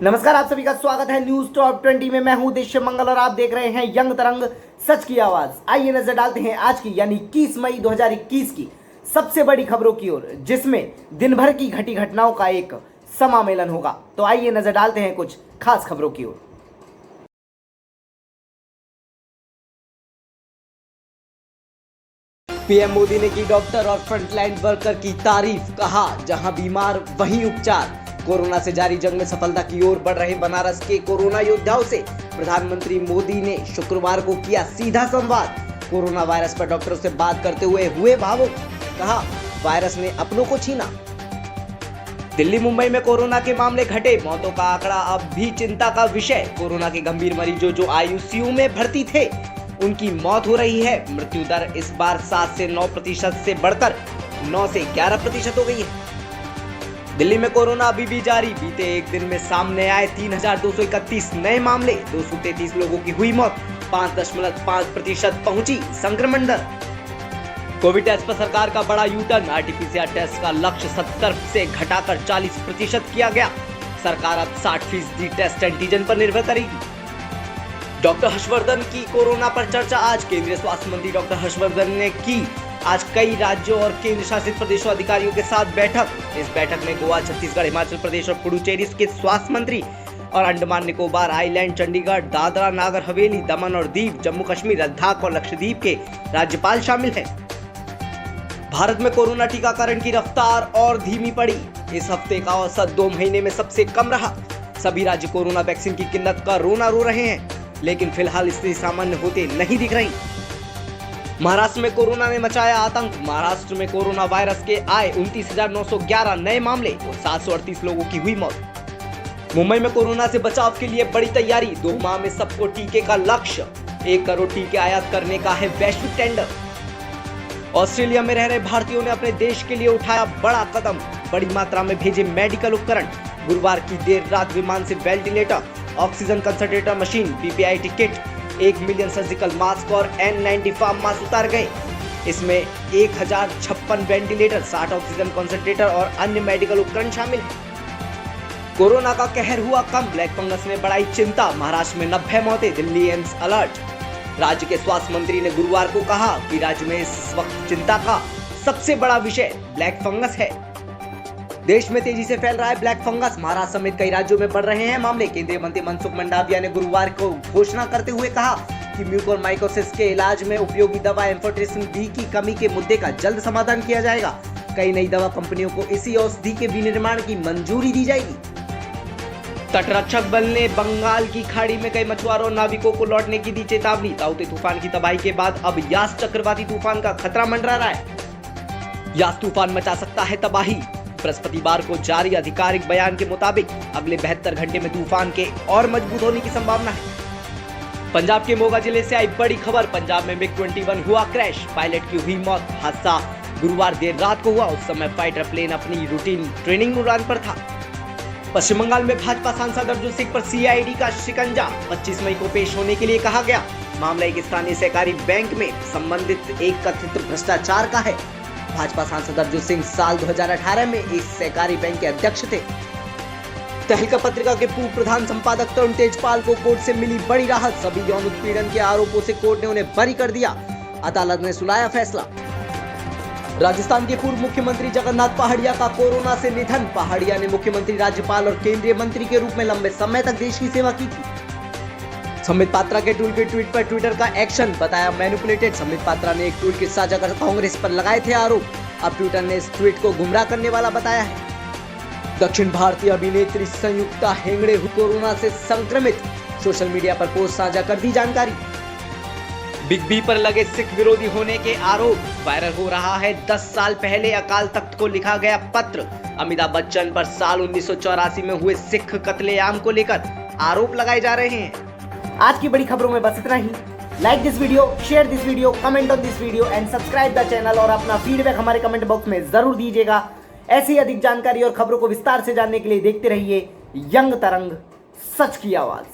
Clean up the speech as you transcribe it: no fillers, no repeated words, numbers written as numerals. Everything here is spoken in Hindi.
नमस्कार, आप सभी का स्वागत है न्यूज टॉप 20 में। मैं हूं देश मंगल और आप देख रहे हैं यंग तरंग, सच की आवाज। आइए नजर डालते हैं आज की यानी 21 मई 2021 की सबसे बड़ी खबरों की ओर, जिसमें दिन भर की घटी घटनाओं का एक समामेलन होगा। तो आइए नजर डालते हैं कुछ खास खबरों की ओर। पीएम मोदी ने की डॉक्टर और फ्रंटलाइन वर्कर की तारीफ, कहा जहां बीमार वहीं उपचार। कोरोना से जारी जंग में सफलता की ओर बढ़ रहे बनारस के कोरोना योद्धाओं से प्रधानमंत्री मोदी ने शुक्रवार को किया सीधा संवाद। कोरोना वायरस पर डॉक्टरों से बात करते हुए भावुक, कहा वायरस ने अपनों को छीना। दिल्ली मुंबई में कोरोना के मामले घटे, मौतों का आंकड़ा अब भी चिंता का विषय। कोरोना के गंभीर मरीजों जो आईसीयू में भर्ती थे, उनकी मौत हो रही है। मृत्यु दर इस बार 7 से 9% से बढ़कर 9 से 11% हो गई है। दिल्ली में कोरोना अभी भी जारी, बीते एक दिन में सामने आए 3231 नए मामले, 233 लोगों की हुई मौत, 5.5% पहुंची संक्रमण दर। कोविड टेस्ट पर सरकार का बड़ा यूटर्न, आरटीपीसीआर टेस्ट का लक्ष्य 70 से घटाकर 40% किया गया। सरकार अब 60% टेस्ट एंटीजन पर निर्भर करेगी। डॉक्टर हर्षवर्धन की कोरोना पर चर्चा आज, केंद्रीय स्वास्थ्य मंत्री डॉक्टर हर्षवर्धन ने की आज कई राज्यों और केंद्र शासित प्रदेशों अधिकारियों के साथ बैठक। इस बैठक में गोवा, छत्तीसगढ़, हिमाचल प्रदेश और पुडुचेरी के स्वास्थ्य मंत्री और अंडमान निकोबार आइलैंड, चंडीगढ़, दादरा नागर हवेली, दमन और दीव, जम्मू कश्मीर, लद्दाख और लक्षद्वीप के राज्यपाल शामिल हैं। भारत में कोरोना टीकाकरण की रफ्तार और धीमी पड़ी। इस हफ्ते का औसत 2 महीने में सबसे कम रहा। सभी राज्य कोरोना वैक्सीन की किल्लत का रोना रो रहे हैं, लेकिन फिलहाल स्थिति सामान्य होते नहीं दिख रही। महाराष्ट्र में कोरोना ने मचाया आतंक। महाराष्ट्र में कोरोना वायरस के आए 29,911 नए मामले और 738 लोगों की हुई मौत। मुंबई में कोरोना से बचाव के लिए बड़ी तैयारी, 2 माह में सबको टीके का लक्ष्य। 1 करोड़ टीके आयात करने का है वैश्विक टेंडर। ऑस्ट्रेलिया में रह रहे भारतीयों ने अपने देश के लिए उठाया बड़ा कदम, बड़ी मात्रा में भेजे मेडिकल उपकरण। गुरुवार की देर रात विमान से ventilator, oxygen concentrator machine, PPI kit, 1 million surgical mask और N95 मास्क उतार गए। इसमें 1056 वेंटिलेटर, 60 ऑक्सीजन कंसंट्रेटर और अन्य मेडिकल उपकरण शामिल हैं। कोरोना का कहर हुआ कम, ब्लैक फंगस ने बढ़ाई चिंता। महाराष्ट्र में 90 मौतें, दिल्ली एम्स अलर्ट। राज्य के स्वास्थ्य मंत्री ने गुरुवार को कहा कि राज्य में इस वक्त चिंता का सबसे बड़ा विषय ब्लैक फंगस है। देश में तेजी से फैल रहा है ब्लैक फंगस, महाराष्ट्र समेत कई राज्यों में बढ़ रहे हैं मामले। केंद्रीय मंत्री मनसुख मंडाविया ने गुरुवार को घोषणा करते हुए कहा कि म्यूकोरमाइकोसिस के इलाज में उपयोगी दवा एम्फोटेरिसिन बी की कमी के मुद्दे का जल्द समाधान किया जाएगा। कई नई दवा कंपनियों को इसी औषधि के विनिर्माण की मंजूरी दी जाएगी। तटरक्षक बल ने बंगाल की खाड़ी में कई मछुआरों और नाविकों को लौटने की दी चेतावनी। ताउते तूफान की तबाही के बाद अब यास चक्रवाती तूफान का खतरा मंडरा रहा है। यास तूफान मचा सकता है तबाही। बृहस्पतिवार को जारी आधिकारिक बयान के मुताबिक अगले 72 घंटे में तूफान के और मजबूत होने की संभावना है। पंजाब के मोगा जिले से आई बड़ी खबर, पंजाब में MiG-21 हुआ क्रैश, पायलट की हुई मौत। हादसा गुरुवार देर रात को हुआ, उस समय फाइटर प्लेन अपनी रूटीन ट्रेनिंग उड़ान पर था। पश्चिम बंगाल में भाजपा सांसद अर्जुन सिंह पर CID का शिकंजा, 25 मई को पेश होने के लिए कहा गया। मामला एक स्थानीय सहकारी बैंक में संबंधित एक कथित भ्रष्टाचार का है। भाजपा सांसद अर्जुन सिंह साल 2018 में इस सहकारी बैंक के अध्यक्ष थे। तहलका पत्रिका के पूर्व प्रधान संपादक तरुण तेजपाल को कोर्ट से मिली बड़ी राहत, सभी यौन उत्पीड़न के आरोपों से कोर्ट ने उन्हें बरी कर दिया। अदालत ने सुनाया फैसला। राजस्थान के पूर्व मुख्यमंत्री जगन्नाथ पहाड़िया का कोरोना से निधन। पहाड़िया ने मुख्यमंत्री, राज्यपाल और केंद्रीय मंत्री के रूप में लंबे समय तक देश की सेवा की थी। संबित पात्रा के टूल किट ट्वीट पर ट्विटर का एक्शन बताया मैनिपुलेटेड। संबित पात्रा ने एक टूल किट साझा कर कांग्रेस पर लगाए थे आरोप। अब ट्विटर ने इस ट्वीट को गुमराह करने वाला बताया है। दक्षिण भारतीय अभिनेत्री संयुक्ता हेगड़े हुई कोरोना से संक्रमित, सोशल मीडिया पर पोस्ट साझा कर दी जानकारी। बिग बी पर लगे सिख विरोधी होने के आरोप, वायरल हो रहा है 10 साल पहले अकाल तख्त को लिखा गया पत्र। अमिताभ बच्चन पर साल 1984 में हुए सिख कत्लेआम को लेकर आरोप लगाए जा रहे हैं। आज की बड़ी खबरों में बस इतना ही। Like this video, share this video, comment on this video and subscribe the channel और अपना फीडबैक हमारे कमेंट बॉक्स में जरूर दीजिएगा। ऐसी अधिक जानकारी और खबरों को विस्तार से जानने के लिए देखते रहिए यंग तरंग, सच की आवाज।